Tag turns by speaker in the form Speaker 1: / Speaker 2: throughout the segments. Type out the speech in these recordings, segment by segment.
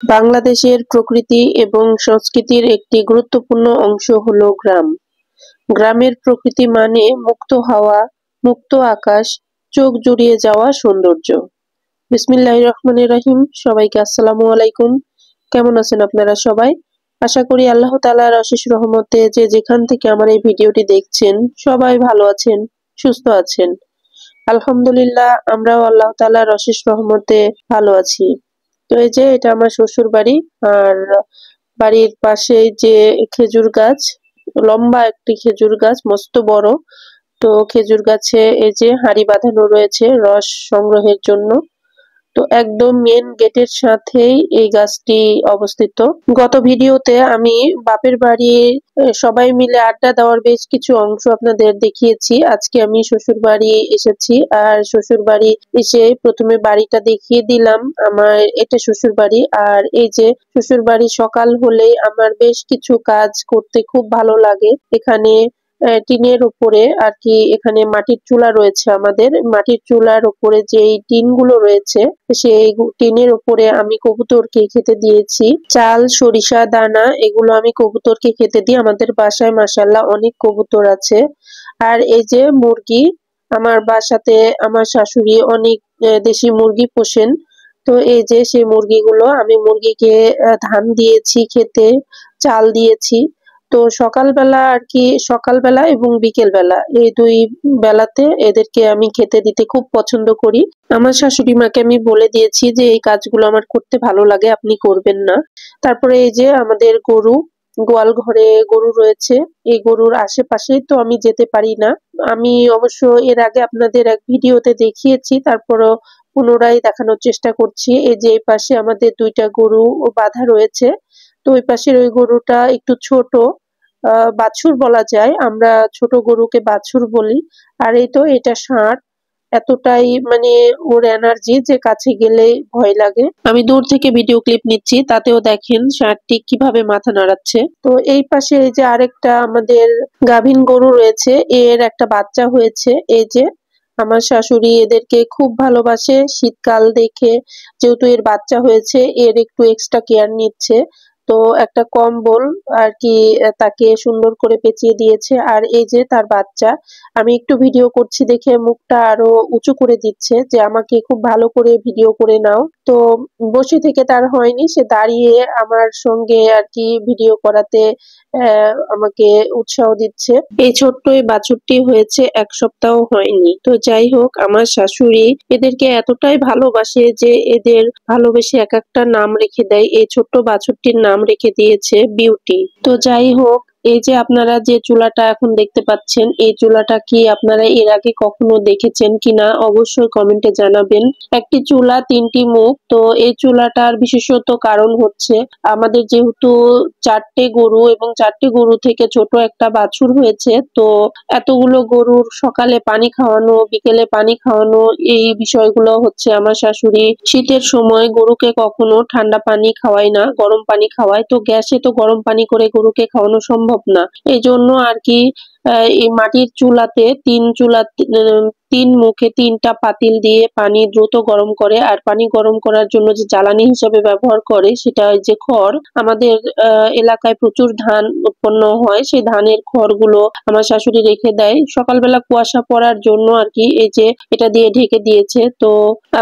Speaker 1: বাংলাদেশের প্রকৃতি এবং সংস্কৃতির একটি গুরুত্বপূর্ণ অংশ হলো গ্রাম। গ্রামের প্রকৃতি মানে মুক্ত হাওয়া, মুক্ত আকাশ, চোখ জুড়িয়ে যাওয়া সৌন্দর্য। বিসমিল্লাহির রহমানির রহিম। সবাইকে আসসালামু আলাইকুম। কেমন আছেন আপনারা সবাই? আশা করি আল্লাহ তাআলার অশেষ রহমতে যে যেখান থেকে আমার এই ভিডিওটি দেখছেন সবাই ভালো আছেন, সুস্থ আছেন। আলহামদুলিল্লাহ, আমরাও আল্লাহ তাআলার অশেষ রহমতে ভালো আছি। তো এই যে এটা আমার শ্বশুর বাড়ি, আর বাড়ির পাশে যে খেজুর গাছ, লম্বা একটি খেজুর গাছ, মস্ত বড়। তো খেজুর গাছে এই যে হাঁড়ি বাঁধানো রয়েছে রস সংগ্রহের জন্য। তো একদম মেন গেটের সাথেই এই গাছটি অবস্থিত। গত ভিডিওতে আমি বাপের বাড়ির সবাই মিলে আড্ডা দেওয়ার বেশ কিছু অংশ আপনাদের দেখিয়েছি। আজকে আমি শ্বশুর বাড়ি এসেছি, আর শ্বশুর বাড়ি এসে প্রথমে বাড়িটা দেখিয়ে দিলাম। আমার এটা শ্বশুর বাড়ি, আর এই যে শ্বশুর বাড়ি সকাল হলেই আমার বেশ কিছু কাজ করতে খুব ভালো লাগে। এখানে টিনের উপরে আর কি, এখানে মাটির চুলা রয়েছে। আমাদের মাটির চুলার উপরে যে টিনগুলো রয়েছে, সেই টিনের উপরে আমি কবুতরকে খেতে দিয়েছি চাল, সরিষা দানা। এগুলো আমি কবুতরকে খেতে দিই। আমাদের বাসায় মাশাআল্লাহ অনেক কবুতর আছে। আর এই যে মুরগি, আমার বাসাতে আমার শাশুড়ি অনেক দেশি মুরগি পোষেন। তো এই যে সেই মুরগিগুলো, আমি মুরগিকে ধান দিয়েছি খেতে, চাল দিয়েছি। তো সকালবেলা আর কি, সকালবেলা এবং বিকেল বেলা এই দুই বেলাতে এদেরকে আমি খেতে দিতে খুব পছন্দ করি। আমার শাশুড়ি মাকে আমি বলে দিয়েছি যে এই কাজগুলো আমার করতে ভালো লাগে, আপনি করবেন না। তারপরে এই যে আমাদের গরু, গোয়াল ঘরে গরু রয়েছে। এই গরুর আশেপাশেই তো আমি যেতে পারি না। আমি অবশ্য এর আগে আপনাদের এক ভিডিওতে দেখিয়েছি, তারপরও পুনরায় দেখানোর চেষ্টা করছি। এই যে এই পাশে আমাদের দুইটা গরু বাঁধা রয়েছে। তো ওই পাশের ওই গরুটা একটু ছোট, বাছুর বলা যায়, আমরা ছোট গরুকে বাছুর বলি। আর এই তো এটা ষাঁড়, এতটাই মানে ওর এনার্জি যে কাছে গেলে ভয় লাগে। আমি দূর থেকে ভিডিও ক্লিপ নিচ্ছি, তাতেও দেখেন ষাঁড়টি কিভাবে মাথা নাড়াচ্ছে। তো এই পাশে এই যে আরেকটা আমাদের গাভীন গরু রয়েছে, এর একটা বাচ্চা হয়েছে। এই যে আমার শাশুড়ি এদেরকে খুব ভালোবাসে। শীতকাল দেখে যেহেতু এর বাচ্চা হয়েছে, এর একটু এক্সট্রা কেয়ার নিচ্ছে। তো একটা কম্বল আর কি তাকে সুন্দর করে পেঁচিয়ে দিয়েছে। আর এই যে তার বাচ্চা, আমি একটু ভিডিও করছি দেখে মুখটা আরো উঁচু করে দিচ্ছে যে আমাকে খুব ভালো করে ভিডিও করে নাও। তো বসে থেকে তার হয়নি, সে দাঁড়িয়ে আমার সঙ্গে আর কি ভিডিও করাতে আমাকে উৎসাহ দিচ্ছে। এই ছোট্ট এই বাছুরটি হয়েছে 1 সপ্তাহ হয়নি। তো যাই হোক, আমার শাশুড়ি এদেরকে এতটাই ভালোবাসে যে এদের ভালোবেসে এক একটা নাম রেখে দেয়। এই ছোট্ট বাছুরটির নাম রেখে দিয়েছে বিউটি। তো যাই হোক, এই যে আপনারা যে চুলাটা এখন দেখতে পাচ্ছেন, এই চুলাটা কি আপনারা এর আগে কখনো দেখেছেন কিনা অবশ্যই কমেন্টে জানাবেন। একটি চুলা, 3টি মুখ। তো এই চুলাটার বিশেষত কারণ হচ্ছে আমাদের যেহেতু 4টে গরু এবং 4টে গরু থেকে ছোট একটা বাছুর হয়েছে। তো এতগুলো গরুর সকালে পানি খাওয়ানো, বিকেলে পানি খাওয়ানো, এই বিষয়গুলো হচ্ছে আমার শাশুড়ি শীতের সময় গরুকে কখনো ঠান্ডা পানি খাওয়ায় না, গরম পানি খাওয়ায়। তো গ্যাসে তো গরম পানি করে গরুকে খাওয়ানো সম্ভব না। এই জন্য আর কি এই মাটির চুলাতে 3 মুখে 3টা পাতিল দিয়ে পানি দ্রুত গরম করে। আর পানি গরম করার জন্য যে জ্বালানি হিসেবে ব্যবহার করে সেটা যে খড়। আমাদের এলাকায় প্রচুর ধান উৎপন্ন হয়, সেই ধানের খড়গুলো আমার শাশুড়ি রেখে দেয় সকালবেলা কুয়াশা পড়ার জন্য আর কি। এই যে এটা দিয়ে ঢেকে দিয়েছে। তো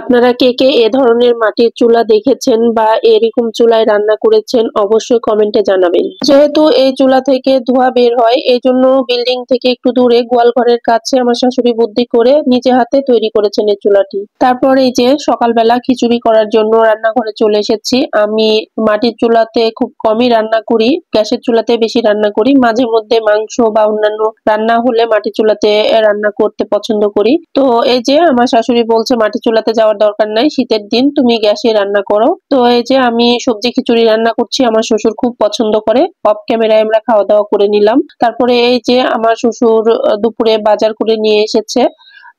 Speaker 1: আপনারা কে কে এ ধরনের মাটির চুলা দেখেছেন বা এরকম চুলায় রান্না করেছেন অবশ্যই কমেন্টে জানাবেন। যেহেতু এই চুলা থেকে ধোঁয়া বের হয়, এই জন্য বিল্ডিং থেকে একটু দূরে গোয়াল ঘরের কাছে আমার শাশুড়ি বুদ্ধি করে নিজে হাতে তৈরি করেছেন এই চুলাটি। তারপর এই যে সকালবেলা খিচুড়ি করার জন্য রান্নাঘরে চলে এসেছি। আমি মাটির চুলাতে খুব কমই রান্না করি, গ্যাসের চুলাতে বেশি রান্না করি। মাঝে মধ্যে মাংস বা অন্যান্য রান্না হলে মাটির চুলাতে রান্না করতে পছন্দ করি। তো এই যে আমার শাশুড়ি বলছে মাটির চুলাতে যাওয়ার দরকার নাই, শীতের দিন তুমি গ্যাসে রান্না করো। তো এই যে আমি সবজি খিচুড়ি রান্না করছি, আমার শ্বশুর খুব পছন্দ করে। অফ ক্যামেরায় আমরা খাওয়া দাওয়া করে নিলাম। তারপরে এই যে আমার শ্বশুর দুপুরে বাজার করে নিয়ে এসেছে।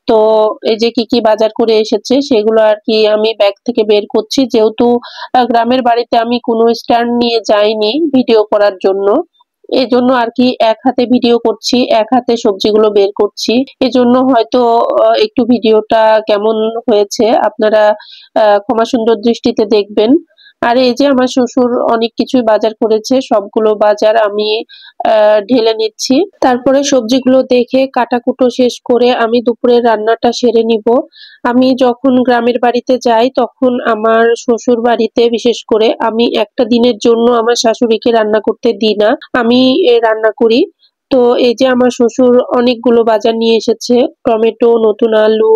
Speaker 1: তো এই যে কি কি বাজার করে এসেছে সেগুলো আর কি আমি ব্যাগ থেকে বের করছি। যেহেতু গ্রামের বাড়িতে আমি কোনো স্ট্যান্ড নিয়ে যাইনি ভিডিও করার জন্য, এজন্য আর কি এক হাতে ভিডিও করছি, এক হাতে সবজিগুলো বের করছি। এজন্য হয়তো একটু ভিডিওটা কেমন হয়েছে আপনারা ক্ষমা সুন্দর দৃষ্টিতে দেখবেন। আর এই যে আমার শ্বশুর অনেক কিছুই বাজার করেছে, সবগুলো বাজার আমি ঢেলে নিচ্ছি। তারপরে সবজিগুলো দেখে কাটাকুটো শেষ করে আমি দুপুরের রান্নাটা সেরে নিব। আমি যখন গ্রামের বাড়িতে যাই তখন আমার শ্বশুর বাড়িতে বিশেষ করে আমি একটা দিনের জন্য আমার শাশুড়িকে রান্না করতে দিই না, আমি রান্না করি। তো এই যে আমার শ্বশুর অনেকগুলো বাজার নিয়ে এসেছে, টমেটো, নতুন আলু,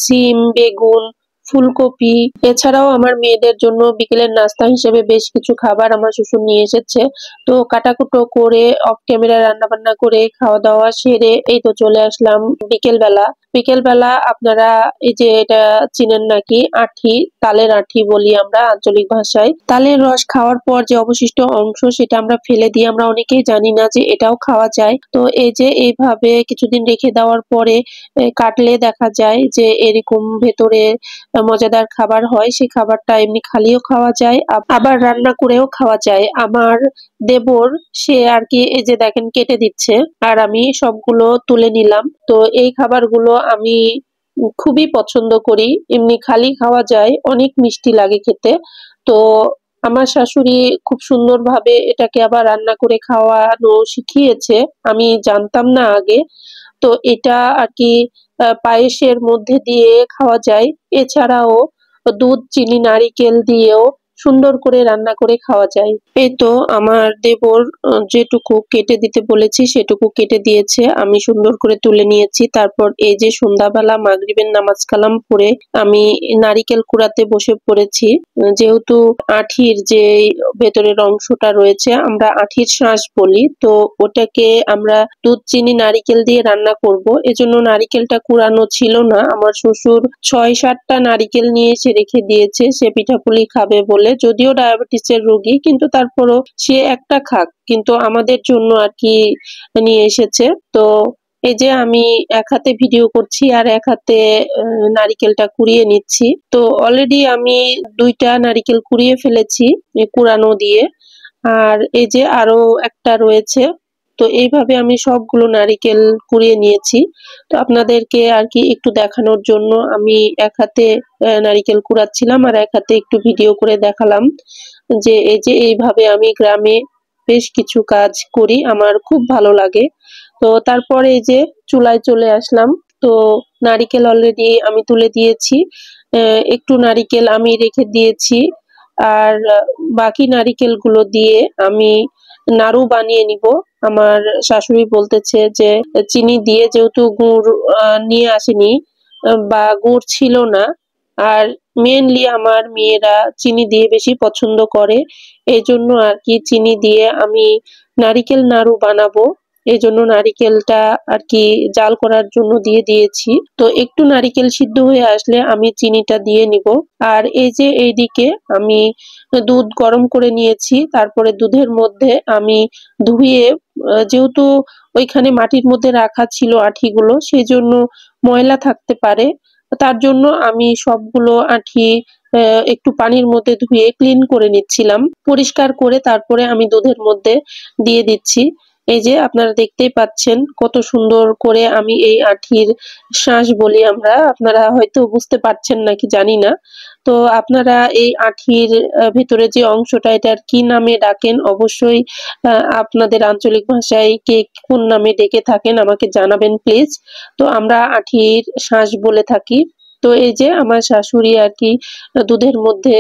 Speaker 1: সিম, বেগুন, ফুলকপি। এছাড়াও আমার মেয়েদের জন্য বিকেলের নাস্তা হিসেবে বেশ কিছু খাবার আমার শ্বশুর নিয়ে এসেছে। তো কাটাকুটো করে অফ ক্যামেরা রান্না বান্না করে খাওয়া দাওয়া সেরে এই তো চলে আসলাম বিকেল বেলা। বিকেল বেলা আপনারা এই যে এটা চিনেন নাকি, আঁঠি, তালের আঁঠি বলি আমরা আঞ্চলিক ভাষায়। তালের রস খাওয়ার পর যে অবশিষ্ট অংশ সেটা আমরা ফেলে দিই, আমরা অনেকেই জানি না যে এটাও খাওয়া যায়। তো এই যে এইভাবে কিছুদিন রেখে দেওয়ার পরে কাটলে দেখা যায় যে এরকম ভেতরে মজাদার খাবার হয়। সেই খাবারটা এমনি খালিও খাওয়া যায়, আবার রান্না করেও খাওয়া যায়। আমার দেবর সে আর কি এই যে দেখেন কেটে দিচ্ছে, আর আমি সবগুলো তুলে নিলাম। তো এই খাবারগুলো আমি খুবই পছন্দ করি, এমনি খালি খাওয়া যায়, অনেক মিষ্টি লাগে খেতে। তো আমার শাশুড়ি খুব সুন্দরভাবে এটাকে আবার রান্না করে খাওয়ানো শিখিয়েছে, আমি জানতাম না আগে। তো এটা আর কি পায়েসের মধ্যে দিয়ে খাওয়া যায়। এছাড়াও দুধ, চিনি, নারিকেল দিয়েও সুন্দর করে রান্না করে খাওয়া যায়। এই তো আমার দেবর যেটুকু কেটে দিতে বলেছি সেটুকু কেটে দিয়েছে, আমি সুন্দর করে তুলে নিয়েছি। তারপর এই যে সন্ধ্যাবেলা মাগরিবের নামাজ কালাম পড়ে আমি নারিকেল কুড়াতে বসে পড়েছি। যেহেতু আঁঠির যে ভেতরের অংশটা রয়েছে আমরা আঁঠির শাঁস বলি, তো ওটাকে আমরা দুধ, চিনি, নারিকেল দিয়ে রান্না করব। এজন্য নারিকেলটা কুড়ানো ছিল না, আমার শ্বশুর ৬-৭টা নারিকেল নিয়ে এসে রেখে দিয়েছে সে পিঠাপুলি খাবে বলে। যদিও ডায়াবেটিসের রোগী, কিন্তু তারপরও সে একটা খাক, কিন্তু আমাদের জন্য আর কি নিয়ে এসেছে। তো এই যে আমি এক হাতে ভিডিও করছি আর এক হাতে নারিকেলটা কুড়িয়ে নিচ্ছি। তো অলরেডি আমি 2টা নারিকেল কুড়িয়ে ফেলেছি কুড়ানো দিয়ে, আর এই যে আরো একটা রয়েছে। তো এইভাবে আমি সবগুলো নারিকেল কুড়িয়ে নিয়েছি। তো আপনাদেরকে আর কি একটু দেখানোর জন্য আমি এক হাতে নারিকেল কুড়াচ্ছিলাম আর এক হাতে একটু ভিডিও করে দেখালাম যে এই যে এইভাবে আমি গ্রামে বেশ কিছু কাজ করি, আমার খুব ভালো লাগে। তো তারপরে এই যে চুলায় চলে আসলাম। তো নারিকেল অলরেডি আমি তুলে দিয়েছি, একটু নারিকেল আমি রেখে দিয়েছি, আর বাকি নারিকেল গুলো দিয়ে আমি নাড়ু বানিয়ে নিব। আমার শাশুড়ি বলতেছে যে চিনি দিয়ে, যেহেতু গুড় নিয়ে আসেনি বা গুড় ছিল না, আর মেনলি আমার মেয়েরা চিনি দিয়ে বেশি পছন্দ করে, এই জন্য আর কি চিনি দিয়ে আমি নারিকেল নাড়ু বানাবো। এই জন্য নারিকেলটা আর কি জাল করার জন্য দিয়ে দিয়েছি। তো একটু নারিকেল সিদ্ধ হয়ে আসলে আমি চিনিটা দিয়ে নিব। আর এই যে এইদিকে আমি দুধ গরম করে নিয়েছি, তারপরে দুধের মধ্যে আমি ধুয়ে যেহেতু ওইখানে মাটির মধ্যে রাখা ছিল আঁঠিগুলো, সেই জন্য ময়লা থাকতে পারে, তার জন্য আমি সবগুলো আঁঠি একটু পানির মধ্যে ধুয়ে ক্লিন করে নিচ্ছিলাম, পরিষ্কার করে তারপরে আমি দুধের মধ্যে দিয়ে দিচ্ছি। এই যে আপনারা দেখতেই পাচ্ছেন কত সুন্দর করে আমি এই আঁঠির শাঁস বলি আমরা, আপনারা হয়তো বুঝতে পারছেন নাকি জানি না। তো আপনারা এই আঁঠির ভিতরে যে অংশটা এটার কি নামে ডাকেন অবশ্যই আপনাদের আঞ্চলিক ভাষায় কে কোন নামে ডেকে থাকেন আমাকে জানাবেন প্লিজ। তো আমরা আঁঠির শাঁস বলে থাকি। তো এই যে আমার শাশুড়ি আর কি দুধের মধ্যে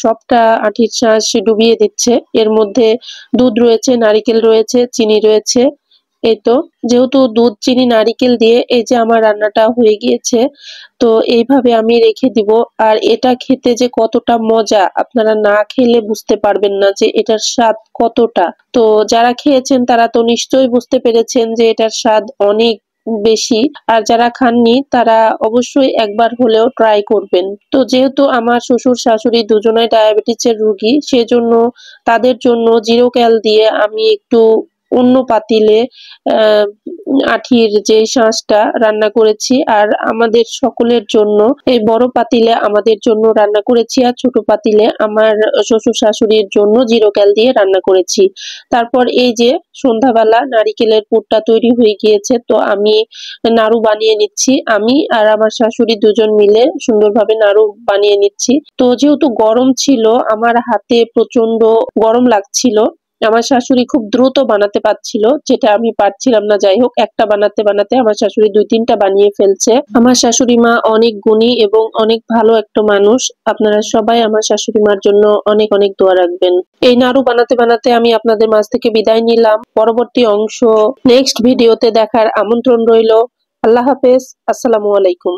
Speaker 1: সবটা আঁঠির শাঁস ডুবিয়ে দিচ্ছে, এর মধ্যে দুধ রয়েছে, নারিকেল রয়েছে, চিনি রয়েছে। এই তো যেহেতু দুধ, চিনি, নারিকেল দিয়ে এই যে আমার রান্নাটা হয়ে গিয়েছে। তো এইভাবে আমি রেখে দিব। আর এটা খেতে যে কতটা মজা আপনারা না খেলে বুঝতে পারবেন না যে এটার স্বাদ কতটা। তো যারা খেয়েছেন তারা তো নিশ্চয়ই বুঝতে পেরেছেন যে এটার স্বাদ অনেক বেশি, আর যারা খাননি তারা অবশ্যই একবার হলেও ট্রাই করবেন। তো যেহেতু আমার শ্বশুর শাশুড়ি দুজনেই ডায়াবেটিসের রোগী, সেজন্য তাদের জন্য জিরো ক্যাল দিয়ে আমি একটু অন্য পাতিলে আঠির যে শাঁসটা রান্না করেছি, আর আমাদের সকলের জন্য এই বড় পাতিলে আমাদের জন্য রান্না করেছি, আর ছোট পাতিলে আমার শ্বশুর শাশুড়ির জন্য জিরো ক্যাল দিয়ে রান্না করেছি। তারপর এই যে সন্ধ্যাবেলা নারিকেলের পুরটা তৈরি হয়ে গিয়েছে, তো আমি নাড়ু বানিয়ে নিচ্ছি। আমি আর আমার শাশুড়ি দুজন মিলে সুন্দরভাবে নাড়ু বানিয়ে নিচ্ছি। তো যেহেতু গরম ছিল, আমার হাতে প্রচন্ড গরম লাগছিল, আমার শাশুড়ি খুব দ্রুত বানাতে পারছিল, যেটা আমি পারছিলাম না। যাই হোক, একটা বানাতে বানাতে আমার শাশুড়ি 2-3টা বানিয়ে ফেলছে। আমার শাশুড়ি মা অনেক গুণী এবং অনেক ভালো একটা মানুষ। আপনারা সবাই আমার শাশুড়ি মার জন্য অনেক অনেক দোয়া রাখবেন। এই নাড়ু বানাতে বানাতে আমি আপনাদের মাঝ থেকে বিদায় নিলাম। পরবর্তী অংশ নেক্সট ভিডিওতে দেখার আমন্ত্রণ রইল। আল্লাহ হাফেজ। আসসালামু আলাইকুম।